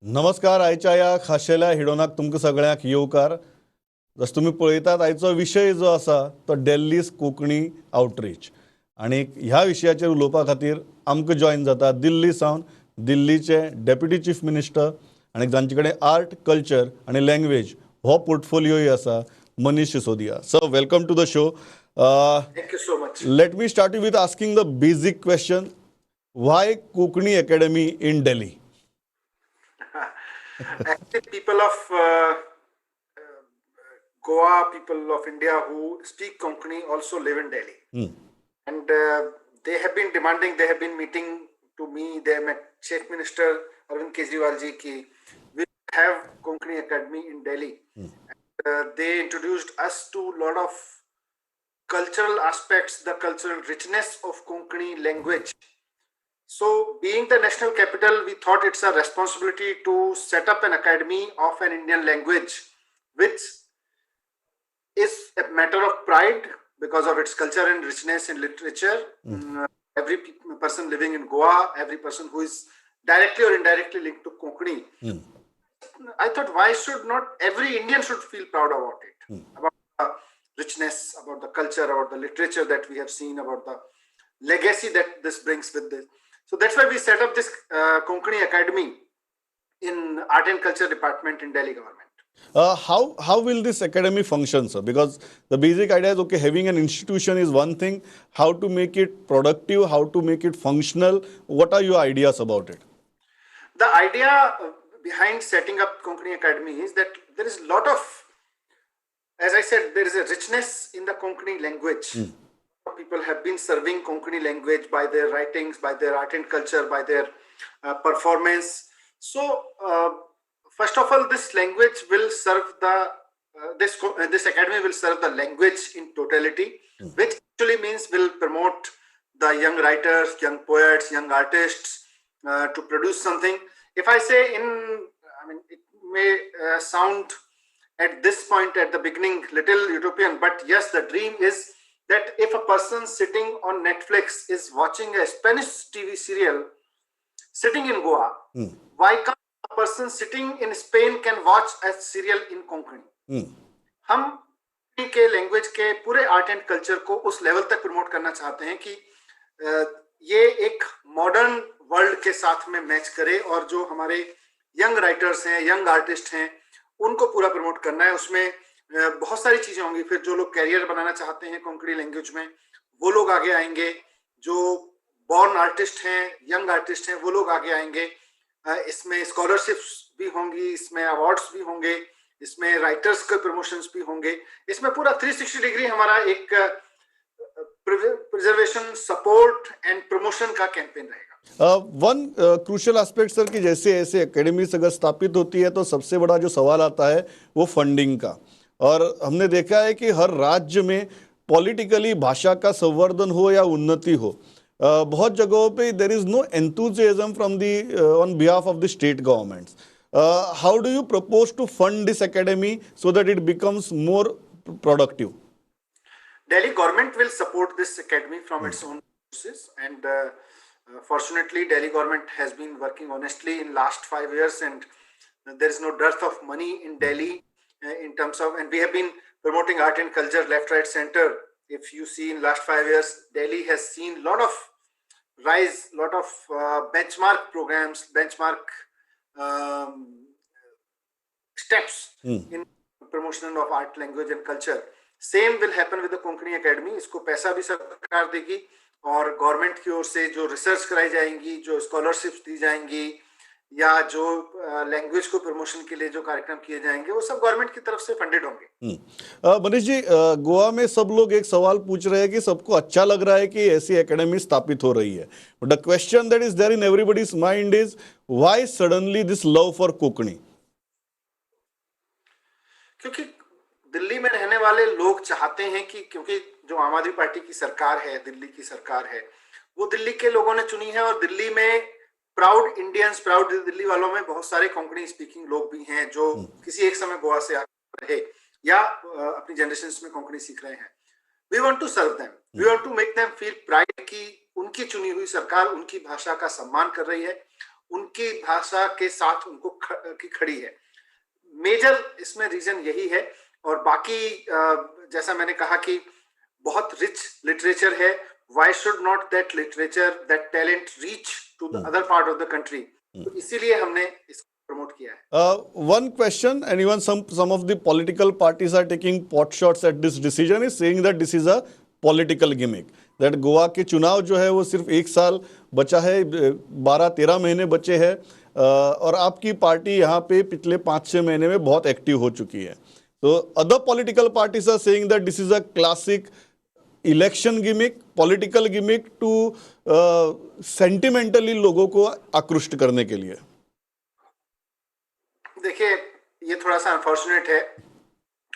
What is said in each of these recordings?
नमस्कार. आयच्या ह्या खाशेल्या हिडोनाक तुमकां सगळ्यांक येवकार. जसं तुम्ही पळयतात आयचो विशय जो आसा तो दिल्लीज कोंकणी आउटरीच आणि ह्या विशयाचेर उलोवपा खातीर आमकां जॉइन जाता दिल्ली सावन दिल्लीचे डेप्युटी चीफ मिनिस्टर आणि जांचे कडेन आर्ट कल्चर आणि लँग्वेज हो पोर्टफोलियोय आसा, Manish Sisodia. So welcome to the show. Thank you so much. Let me start with asking the basic question. Why Konkani academy in Delhi? Actually, people of Goa, people of India who speak Konkani also live in Delhi. And they have been demanding, they have been meeting to me, they met Chief Minister Arvind Kejriwal ji ki we have Konkani Academy in Delhi. And, they introduced us to a lot of cultural aspects, the cultural richness of Konkani language. So, being the national capital, we thought it's a responsibility to set up an academy of an Indian language, which is a matter of pride because of its culture and richness in literature. Every person living in Goa, every person who is directly or indirectly linked to Konkani, I thought, why should not every Indian should feel proud about it, about the richness, about the culture, about the literature that we have seen, about the legacy that this brings with this. So that's why we set up this Konkani Academy in Art and Culture Department in Delhi government. How will this academy function, sir? Because the basic idea is, okay, having an institution is one thing. How to make it productive? How to make it functional? What are your ideas about it? The idea behind setting up Konkani Academy is that there is a lot of, as I said, there is a richness in the Konkani language. People have been serving Konkani language by their writings, by their art and culture, by their performance. So, first of all, this language will serve the this academy will serve the language in totality, which actually means will promote the young writers, young poets, young artists to produce something. If I say it may sound at this point at the beginning little utopian, but yes, the dream is that if a person sitting on Netflix is watching a Spanish TV serial sitting in Goa, why can't a person sitting in Spain can watch a serial in Konkani? हम के language के पूरे art and culture को उस level तक promote करना चाहते हैं कि ये एक मॉडर्न वर्ल्ड के साथ में मैच करे और जो हमारे यंग राइटर्स हैं, यंग आर्टिस्ट हैं, उनको पूरा प्रमोट करना है. उसमें बहुत सारी चीजें होंगी. फिर जो लोग कैरियर बनाना चाहते हैं कोंकणी लैंग्वेज में, वो लोग आगे आएंगे. जो बॉर्न आर्टिस्ट हैं, यंग आर्टिस्ट हैं, वो लोग आगे आएंगे. इसमें स्कॉलरशिप्स भी होंगी, इसमें अवार्ड्स भी होंगे, इसमें राइटर्स के प्रमोशंस भी होंगे. इसमें पूरा 360 डिग्री हमारा एक प्रिजर्वेशन, सपोर्ट एंड प्रमोशन का कैंपेन रहेगा. वन क्रूशियल एस्पेक्ट सर कि जैसे ऐसे एकेडमीज अगर स्थापित होती है तो सबसे बड़ा जो सवाल आता है वो फंडिंग का. और हमने देखा है कि हर राज्य में पॉलिटिकली भाषा का संवर्धन हो या उन्नति हो, बहुत जगहों पे there is no enthusiasm from the on behalf of the state governments. How do you propose to fund this academy so that it becomes more productive? Delhi government will support this academy from its own resources, and fortunately Delhi government has been working honestly in last 5 years, and there is no dearth of money in Delhi in terms of, and we have been promoting art and culture left, right, center. If you see in last 5 years, Delhi has seen lot of rise, lot of benchmark programs, benchmark steps in promotion of art, language and culture. Same will happen with the Konkani Academy. इसको पैसा भी सरकार देगी और government की ओर से जो research कराई जाएंगी, जो स्कॉलरशिप्स दी जाएंगी या जो लैंग्वेज को प्रमोशन के लिए जो कार्यक्रम किए जाएंगे, वो सब गवर्नमेंट की तरफ से फंडेड होंगे. मनीष जी, गोवा में सब लोग एक सवाल पूछ रहे हैं कि सबको अच्छा लग रहा है कि ऐसी एकेडमी स्थापित हो रही है. The question that is there in everybody's mind is why suddenly this love for Konkani? क्योंकि दिल्ली में रहने वाले लोग चाहते हैं कि, क्योंकि जो आम आदमी पार्टी की सरकार है, दिल्ली की सरकार है, वो दिल्ली के लोगों ने चुनी है. और दिल्ली में प्राउड इंडियंस, प्राउड दिल्ली वालों में बहुत सारे कोंकणी स्पीकिंग लोग भी हैं जो किसी एक समय गोवा से आकर रहे या अपनी जनरेशन में कोंकणी सीख रहे हैं. We want to serve them, we want to make them feel pride कि उनकी चुनी हुई सरकार उनकी भाषा का सम्मान कर रही है, उनकी भाषा के साथ उनको की खड़ी है। मेजर इसमें रीजन यही है। और बाकी जैसा मैंने कहा कि बहुत रिच लिटरेचर है, why should not that literature that talent reach to the other part of the country, तो इसीलिए हमने इसको प्रमोट किया है। One question, and even some of the political parties are taking pot shots at this decision, is saying that this is a political gimmick. That Goa के चुनाव जो है वो सिर्फ 1 साल बचा है, 12-13 महीने बचे हैं, और आपकी पार्टी यहाँ पे पिछले 5-6 महीने में बहुत एक्टिव हो चुकी है. तो other political parties are saying that this is a classic election gimmick, political gimmick to sentimentally लोगों को आकृष्ट करने के लिए. देखिए, ये थोड़ा सा अनफॉर्चुनेट है।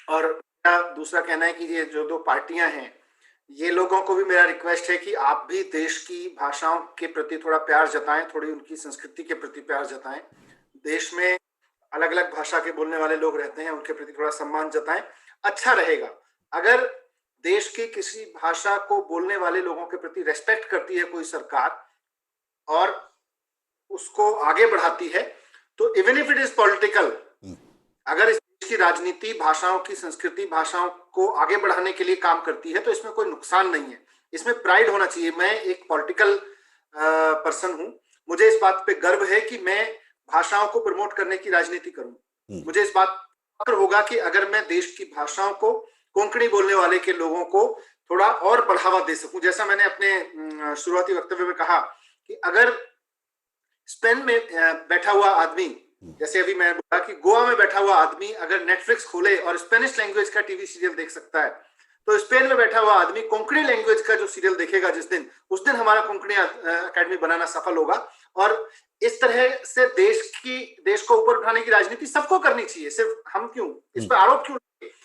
और मेरा दूसरा कहना है कि ये जो दो पार्टियां हैं, ये लोगों को भी मेरा रिक्वेस्ट है कि आप भी देश की भाषाओं के प्रति थोड़ा प्यार जताएं, थोड़ी उनकी संस्कृति के प्रति प्यार जताएं। देश में अलग अलग भाषा के बोलने वाले लोग रहते हैं, उनके प्रति थोड़ा सम्मान जताएं। अच्छा रहेगा अगर देश की किसी भाषा को बोलने वाले लोगों के प्रति रेस्पेक्ट करती है कोई सरकार और उसको आगे बढ़ाती है, तो even if it is political, अगर इस देश की राजनीति भाषाओं की संस्कृति, भाषाओं को आगे बढ़ाने के लिए काम करती है, तो इसमें कोई नुकसान नहीं है। इसमें प्राइड होना चाहिए। मैं एक पॉलिटिकल पर्सन हूं, मुझे इस बात पे गर्व है कि मैं भाषाओं को प्रमोट करने की राजनीति करूं। मुझे इस बात पर होगा कि अगर मैं देश की भाषाओं को, कोंकणी बोलने वाले के लोगों को थोड़ा और बढ़ावा दे सकूं। जैसा मैंने अपने शुरुआती वक्तव्य में कहा कि अगर स्पेन में बैठा हुआ आदमी, जैसे अभी मैं बोला कि गोवा में बैठा हुआ आदमी अगर नेटफ्लिक्स खोले और स्पेनिश लैंग्वेज का टीवी सीरियल देख सकता है, तो स्पेन में बैठा हुआ आदमी कोंकणी लैंग्वेज का जो सीरियल देखेगा जिस दिन, उस दिन हमारा कोंकणी एकेडमी बनाना सफल होगा। और इस तरह से देश को ऊपर उठाने की राजनीति सबको करनी चाहिए। सिर्फ हम क्यों, इस पर आरोप क्यों,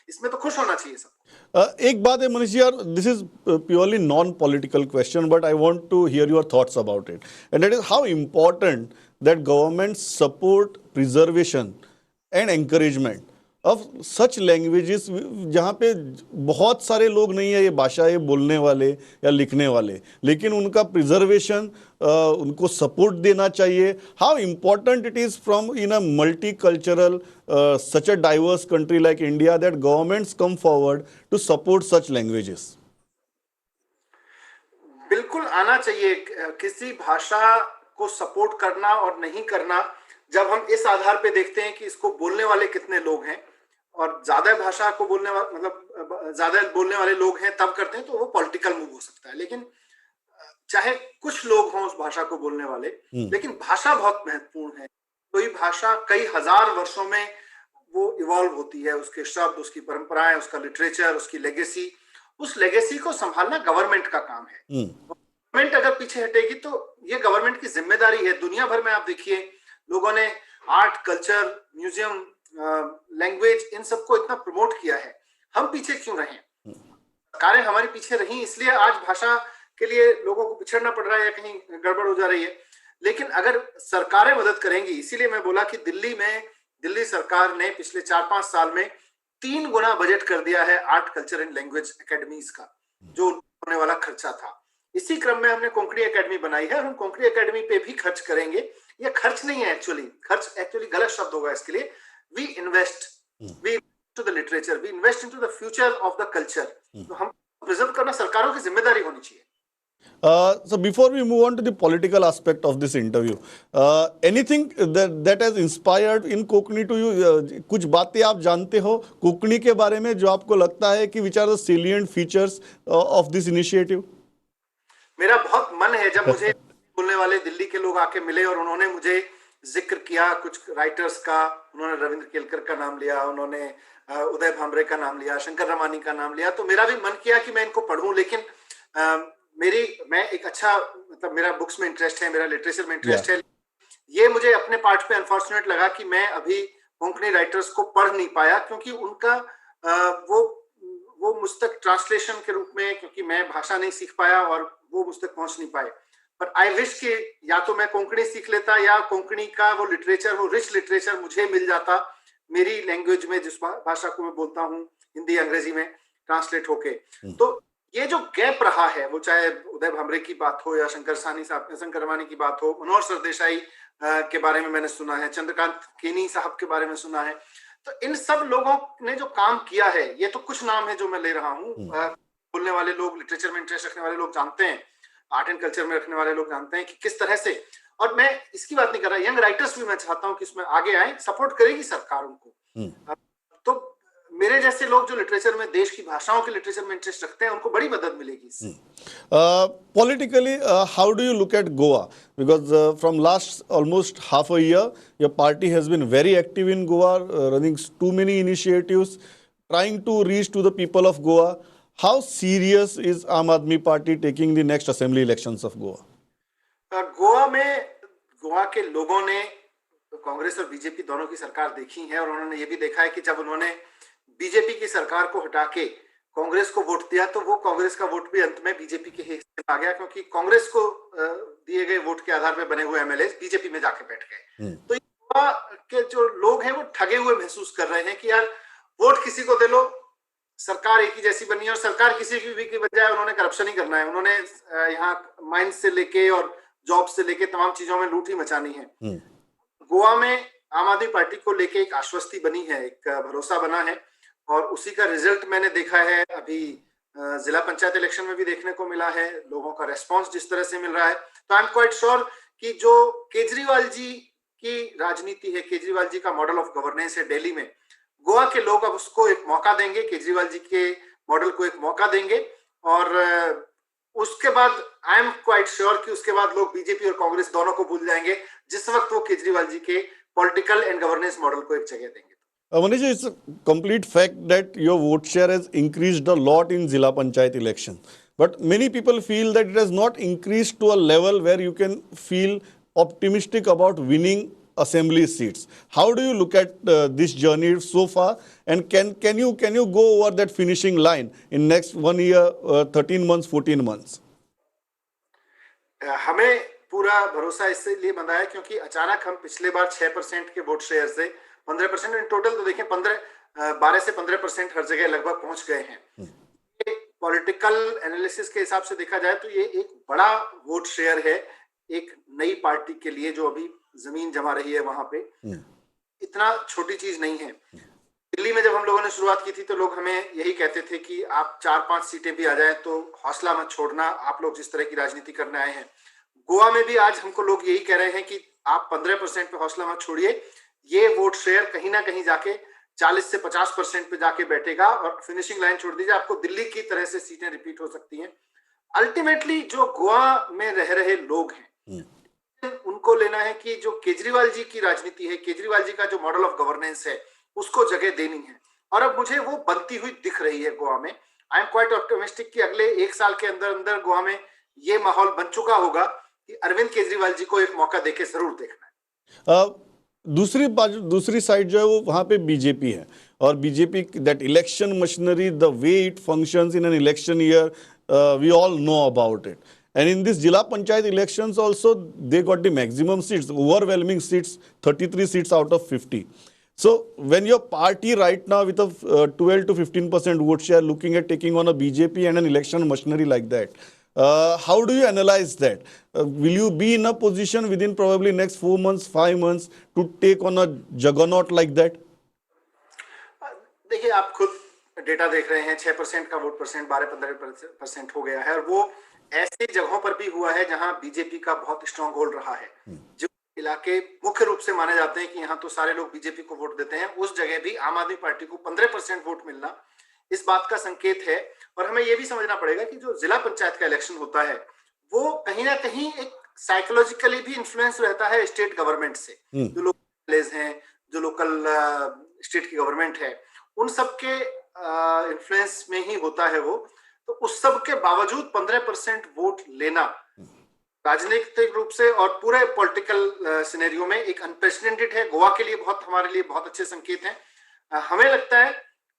इसमें तो खुश होना चाहिए सब। एक बात है मनीष यार, this is purely non political question, but I want to hear your thoughts about it, and that is how important that government support preservation and encouragement of such languages जहाँ पे बहुत सारे लोग नहीं है ये भाषाएं बोलने वाले या लिखने वाले, लेकिन उनका प्रिजर्वेशन, उनको सपोर्ट देना चाहिए. How important it is from in a multi cultural such a diverse country like India that governments come forward to support such languages. बिल्कुल आना चाहिए। किसी भाषा को सपोर्ट करना और नहीं करना, जब हम इस आधार पे देखते हैं कि इसको बोलने वाले कितने लोग हैं और ज्यादा भाषा को बोलने वाले, मतलब ज्यादा बोलने वाले लोग हैं, तब करते हैं, तो वो पॉलिटिकल मूव हो सकता है। लेकिन चाहे कुछ लोग हों उस भाषा को बोलने वाले, लेकिन भाषा बहुत महत्वपूर्ण है। कोई भाषा कई हजार वर्षों में वो इवॉल्व होती है, उसके शब्द, उसकी परंपराएं, उसका लिटरेचर, उसकी लेगेसी, उस लेगेसी को संभालना गवर्नमेंट का काम है। गवर्नमेंट अगर पीछे हटेगी तो ये गवर्नमेंट की जिम्मेदारी है। दुनिया भर में आप देखिए, लोगों ने आर्ट, कल्चर, म्यूजियम, लैंग्वेज, इन सबको इतना प्रमोट किया है, हम पीछे क्यों रहे? सरकारें हमारी पीछे रही, इसलिए आज भाषा के लिए लोगों को पिछड़ना पड़ रहा है या कहीं गड़बड़ हो जा रही है। लेकिन अगर सरकारें मदद करेंगी, इसीलिए मैं बोला कि दिल्ली सरकार ने पिछले 4-5 साल में 3 गुना बजट कर दिया है art, culture and language academies का, जो होने वाला खर्चा था। इसी क्रम में हमने कोंकणी एकेडमी बनाई है और हम कोंकणी एकेडमी पे भी खर्च करेंगे। ये खर्च नहीं है एक्चुअली, खर्च एक्चुअली गलत शब्द होगा इसके लिए। We invest to the literature, we invest into the future of the culture. तो हम प्रिजर्व करना सरकारों की जिम्मेदारी होनी चाहिए। So before we move on to the political aspect of this interview, anything that has inspired in Konkani to you, कुछ बातें आप जानते हो कोंकणी के बारे में जो आपको लगता है कि which are the salient features of this initiative? मेरा बहुत मन है, जब मुझे बोलने वाले दिल्ली के लोग आके मिले और उन्होंने मुझे जिक्र किया कुछ राइटर्स का, उन्होंने रविंद्र केलकर का नाम लिया, उन्होंने उदय भामरे का नाम लिया, शंकर रमानी का नाम लिया, तो मेरा भी मन किया कि मैं इनको पढ़ूं। लेकिन मैं एक अच्छा, मतलब मेरा बुक्स में इंटरेस्ट है, मेरा लिटरेचर में इंटरेस्ट है। ये मुझे अपने पार्ट पे अनफॉर्चुनेट लगा कि मैं अभी कोंकणी राइटर्स को पढ़ नहीं पाया, क्योंकि उनका वो मुझ तक ट्रांसलेशन के रूप में, क्योंकि मैं भाषा नहीं सीख पाया और वो मुझ तक पहुंच नहीं पाए। पर आई विश कि या तो मैं कोंकणी सीख लेता या कोंकणी का वो लिटरेचर, वो रिच लिटरेचर मुझे मिल जाता मेरी लैंग्वेज में, जिस भाषा को मैं बोलता हूँ, हिंदी अंग्रेजी में ट्रांसलेट होके। तो ये जो गैप रहा है, वो चाहे उदय भामरे की बात हो या शंकर रवानी की बात हो, मनोहर सरदेसाई के बारे में मैंने सुना है, चंद्रकांत केनी साहब के बारे में सुना है, तो इन सब लोगों ने जो काम किया है, ये तो कुछ नाम है जो मैं ले रहा हूँ, बोलने वाले लोग, लिटरेचर में इंटरेस्ट रखने वाले लोग जानते हैं, आर्ट एंड कल्चर में रखने वाले लोग जानते हैं कि किस तरह से, और मैं इसकी बात नहीं कर रहा, यंग राइटर्स भी मैं चाहता हूँ कि इसमें आगे आए, सपोर्ट करेगी सरकार उनको। तो मेरे जैसे लोग जो लिटरेचर में, देश की भाषाओं के लिटरेचर में इंटरेस्ट रखते हैं, उनको बड़ी मदद मिलेगी इससे। Politically, how do you look at Goa? Because from last almost half a year, your party has been very active in Goa, running too many initiatives, trying to reach to the people of Goa. How serious is Aam Aadmi Party taking the next assembly elections of Goa? Goa में, गोवा के लोगों ने कांग्रेस और BJP दोनों की सरकार देखी है, और उन्होंने ये भी देखा है कि जब उन्होंने बीजेपी की सरकार को हटा के कांग्रेस को वोट दिया, तो वो कांग्रेस का वोट भी अंत में बीजेपी के हिस्से में आ गया, क्योंकि कांग्रेस को दिए गए वोट के आधार पर बने हुए एमएलए बीजेपी में जाके बैठ गए। तो गोवा के जो लोग हैं वो ठगे हुए महसूस कर रहे हैं कि यार वोट किसी को दे लो, सरकार एक ही जैसी बनी है, और सरकार किसी की भी की बजाय उन्होंने करप्शन ही करना है, उन्होंने यहाँ माइंस से लेके और जॉब से लेके तमाम चीजों में लूट ही मचानी है। गोवा में आम आदमी पार्टी को लेके एक आश्वस्ति बनी है, एक भरोसा बना है, और उसी का रिजल्ट मैंने देखा है अभी जिला पंचायत इलेक्शन में भी देखने को मिला है, लोगों का रेस्पॉन्स जिस तरह से मिल रहा है। तो आई एम क्वाइट श्योर कि जो केजरीवाल जी की राजनीति है, केजरीवाल जी का मॉडल ऑफ गवर्नेंस है दिल्ली में, गोवा के लोग अब उसको एक मौका देंगे, केजरीवाल जी के मॉडल को एक मौका देंगे, और उसके बाद आई एम क्वाइट श्योर कि उसके बाद लोग बीजेपी और कांग्रेस दोनों को भूल जाएंगे, जिस वक्त वो केजरीवाल जी के पॉलिटिकल एंड गवर्नेंस मॉडल को एक जगह देंगे। Manish, it's a complete fact that your vote share has increased a lot in Zilla Panchayat election. But many people feel that it has not increased to a level where you can feel optimistic about winning assembly seats. How do you look at this journey so far? And can you go over that finishing line in next 1 year, 13 months, 14 months? हमें पूरा भरोसा इसलिए बंधा है क्योंकि अचानक हम पिछले बार 6% के वोट शेयर से 15%, इन टोटल तो देखें 12 से 15% हर जगह लगभग पहुंच गए हैं। पॉलिटिकल एनालिसिस के हिसाब से देखा जाए तो ये एक बड़ा वोट शेयर है एक नई पार्टी के लिए जो अभी जमीन जमा रही है वहां पे। इतना छोटी चीज नहीं है। दिल्ली में जब हम लोगों ने शुरुआत की थी तो लोग हमें यही कहते थे कि आप 4-5 सीटें भी आ जाए तो हौसला मत छोड़ना, आप लोग जिस तरह की राजनीति करने आए हैं। गोवा में भी आज हमको लोग यही कह रहे हैं कि आप 15% पे हौसला मत छोड़िए, ये वोट शेयर कहीं ना कहीं जाके 40 से 50% पे जाके बैठेगा और फिनिशिंग लाइन छोड़ दीजिए, आपको दिल्ली की तरह से सीटें रिपीट हो सकती हैं। अल्टीमेटली जो गोवा में रह रहे लोग हैं उनको लेना है कि जो केजरीवाल जी की राजनीति है, केजरीवाल जी का जो मॉडल ऑफ गवर्नेंस है उसको जगह देनी है, और अब मुझे वो बनती हुई दिख रही है गोवा में। आई एम क्वाइट ऑप्टिमिस्टिक कि अगले 1 साल के अंदर अंदर गोवा में ये माहौल बन चुका होगा कि अरविंद केजरीवाल जी को एक मौका देके जरूर देखना है। दूसरी साइड जो है वो वहां पे बीजेपी है, और BJP that election machinery, the way it functions in an election year, we all know about it. And in this Jilla Panchayat elections also, they got the maximum seats, overwhelming seats, 33 seats out of 50. So when your party right now with a 12 to 15% vote share looking at taking on a BJP and an election machinery like that, how do you analyze that? Will you be in a position within probably next 4 months, 5 months to take on a juggernaut like that? देखिए, आप खुद data देख रहे हैं, 6% का vote percent 12-15% हो गया है, और वो ऐसे जगहों पर भी हुआ है जहां बीजेपी का बहुत स्ट्रॉन्ग होल्ड रहा है। जो इलाके मुख्य रूप से माने जाते हैं कि यहाँ तो सारे लोग बीजेपी को वोट देते हैं, उस जगह भी आम आदमी पार्टी को 15% वोट मिलना इस बात का संकेत है। और हमें यह भी समझना पड़ेगा कि जो जिला पंचायत का इलेक्शन होता है वो कहीं ना कहीं एक साइकोलॉजिकली भी इन्फ्लुएंस रहता है स्टेट गवर्नमेंट से। जो लोकल हैं, जो लोकल स्टेट की गवर्नमेंट है, उन सबके इन्फ्लुएंस में ही होता है वो। तो उस सब के बावजूद 15% वोट लेना राजनीतिक रूप से और पूरे पॉलिटिकल सिनेरियो में एक अनप्रेसिडेंटेड है। गोवा के लिए बहुत, हमारे लिए बहुत अच्छे संकेत हैं। हमें लगता है,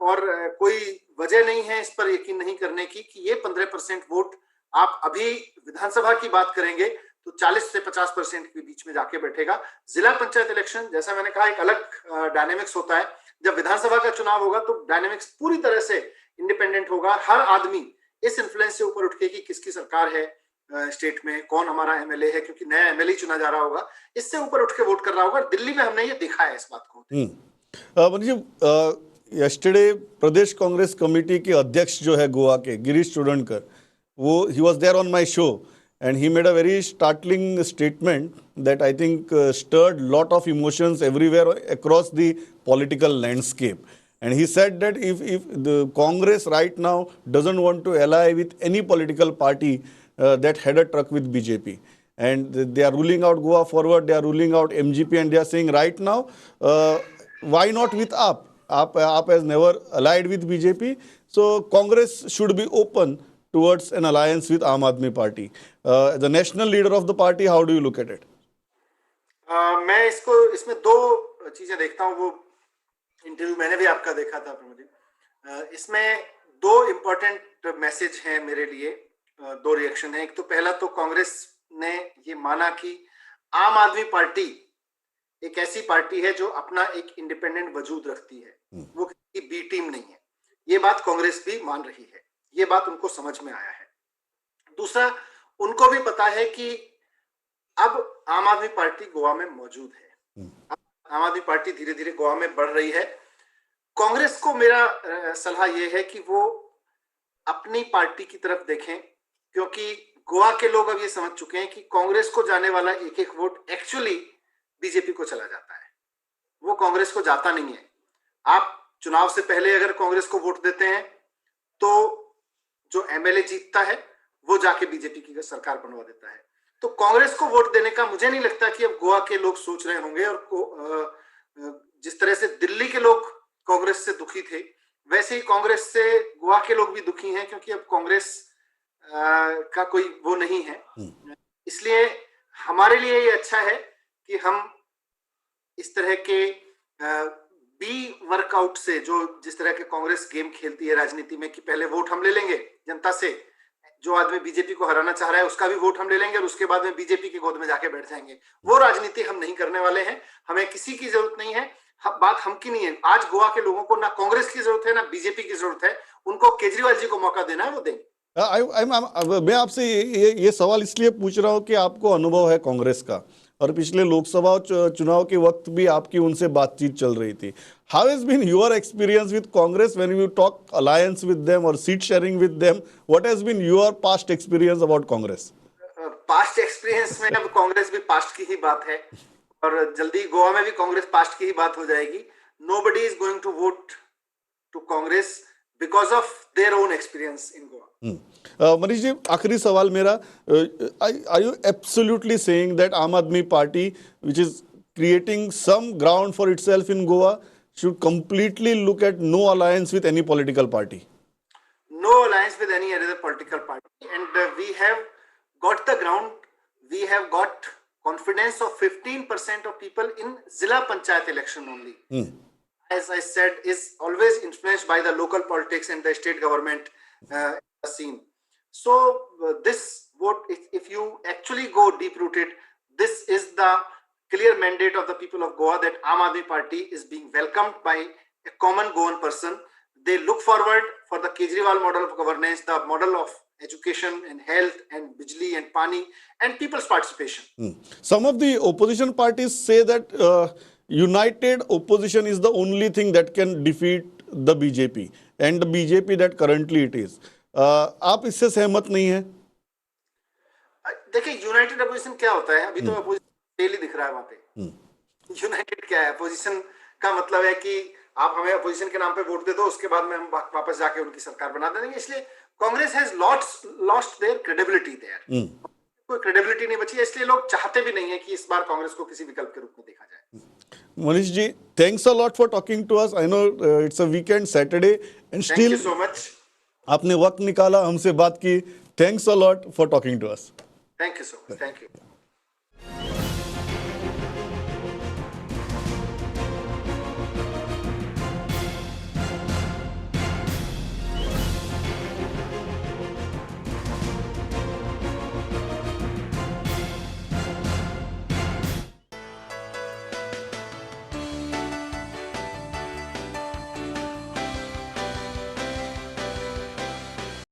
और कोई वजह नहीं है इस पर यकीन नहीं करने की, कि ये 15% वोट आप अभी विधानसभा की बात करेंगे तो 40 से 50% के बीच में जाके बैठेगा। जिला पंचायत इलेक्शन, जैसा मैंने कहा, एक अलग डायनेमिक्स होता है। जब विधानसभा का चुनाव होगा तो डायनेमिक्स पूरी तरह से इंडिपेंडेंट होगा। हर आदमी इस इन्फ्लुएंस से ऊपर उठ के कि किसकी सरकार है स्टेट में, कौन हमारा एमएलए है, क्योंकि नया एमएलए चुना जा रहा होगा, इससे ऊपर उठ के वोट कर रहा होगा। दिल्ली में हमने ये देखा है इस बात को। मनीष जी, यस्टरडे प्रदेश कांग्रेस कमेटी के अध्यक्ष जो है गोवा के, गिरीश चोडनकर, वो he was there on my show and he made a very startling statement that I think stirred lot of emotions everywhere across the political landscape. And he said that if the Congress right now doesn't want to ally with any political party that had a truck with BJP, and they are ruling out Goa Forward, they are ruling out MGP, and they are saying right now, why not with AAP? AAP has never allied with BJP, so Congress should be open towards an alliance with Aam Aadmi Party. The national leader of the party, how do you look at it? मैं इसमें दो चीजें देखता हूँ। वो interview मैंने भी आपका देखा था प्रमोद जी। इसमें दो इम्पोर्टेंट मैसेज हैं मेरे लिए, दो रिएक्शन है। एक तो पहला तो कांग्रेस ने ये माना कि आम आदमी पार्टी एक ऐसी पार्टी है जो अपना एक इंडिपेंडेंट वजूद रखती है, वो किसी बी टीम नहीं है। ये बात कांग्रेस भी मान रही है, ये बात उनको समझ में आया है। दूसरा, उनको भी पता है कि अब आम आदमी पार्टी गोवा में मौजूद है, आम आदमी पार्टी धीरे धीरे गोवा में बढ़ रही है। कांग्रेस को मेरा सलाह यह है कि वो अपनी पार्टी की तरफ देखें, क्योंकि गोवा के लोग अब ये समझ चुके हैं कि कांग्रेस को जाने वाला एक एक वोट एक्चुअली बीजेपी को चला जाता है, वो कांग्रेस को जाता नहीं है। आप चुनाव से पहले अगर कांग्रेस को वोट देते हैं तो जो एमएलए जीतता है वो जाके बीजेपी की सरकार बनवा देता है। तो कांग्रेस को वोट देने का मुझे नहीं लगता कि अब गोवा के लोग सोच रहे होंगे। और जिस तरह से दिल्ली के लोग कांग्रेस से दुखी थे, वैसे ही कांग्रेस से गोवा के लोग भी दुखी हैं, क्योंकि अब कांग्रेस का कोई वो नहीं है। इसलिए हमारे लिए ये अच्छा है कि हम इस तरह के बी वर्कआउट से, जो जिस तरह के कांग्रेस गेम खेलती है राजनीति में कि पहले वोट हम ले लेंगे जनता से, जो आदमी बीजेपी को हराना चाह रहा है उसका भी वोट हम ले लेंगे और उसके बाद में बीजेपी की गोद में जाके बैठ जाएंगे, वो राजनीति हम नहीं करने वाले हैं। हमें किसी की जरूरत नहीं है, बात हम की नहीं है। आज गोवा के लोगों को ना कांग्रेस की जरूरत है ना बीजेपी की जरूरत है, उनको केजरीवाल जी को मौका देना है, वो देंगे। मैं आपसे ये सवाल इसलिए पूछ रहा हूँ कि आपको अनुभव है कांग्रेस का, और पिछले लोकसभा चुनाव के वक्त भी आपकी उनसे बातचीत चल रही थी। How has been your experience with Congress when you talk alliance with them or seat sharing with them? What has been your past experience about Congress? Past experience में अब कांग्रेस भी पास्ट की ही बात है, और जल्दी गोवा में भी कांग्रेस पास्ट की ही बात हो जाएगी। Nobody is going to vote to Congress because of their own experience in Goa. Manish ji, आखिरी सवाल मेरा, are you absolutely saying that Aam Aadmi Party, which is creating some ground for itself in Goa, should completely look at no alliance with any political party? No alliance with any other political party, and we have got the ground. We have got confidence of 15% of people in Zilla Panchayat election only. As I said, is always influenced by the local politics and the state government scene. So this vote, if you actually go deep rooted, this is the clear mandate of the people of Goa that Aam Aadmi Party is being welcomed by a common Goan person. They look forward for the Kejriwal model of governance, the model of education and health and bijli and pani and people's participation. Some of the opposition parties say that united opposition is the only thing that can defeat the BJP and the BJP that currently it is. आप इससे सहमत नहीं है? देखिए, United opposition क्या होता है? अभी तो अपोजिशन फेल ही दिख रहा है वहां पे। यूनाइटेड क्या है? अपोजिशन का मतलब है कि आप हमें अपोजिशन के नाम पे वोट दे दो, उसके बाद में हम वापस जाके उनकी सरकार बना देंगे। इसलिए Congress has lost their credibility there. कोई क्रेडिबिलिटी नहीं बची है, इसलिए लोग चाहते भी नहीं है कि इस बार कांग्रेस को किसी विकल्प के रूप में देखा जाए। Manish ji, thanks a lot for talking to us. I know it's a weekend, Saturday, and still thank you so much. आपने वक्त निकाला, हमसे बात की। Thanks a lot for talking to us. Thank you so much. Thank you.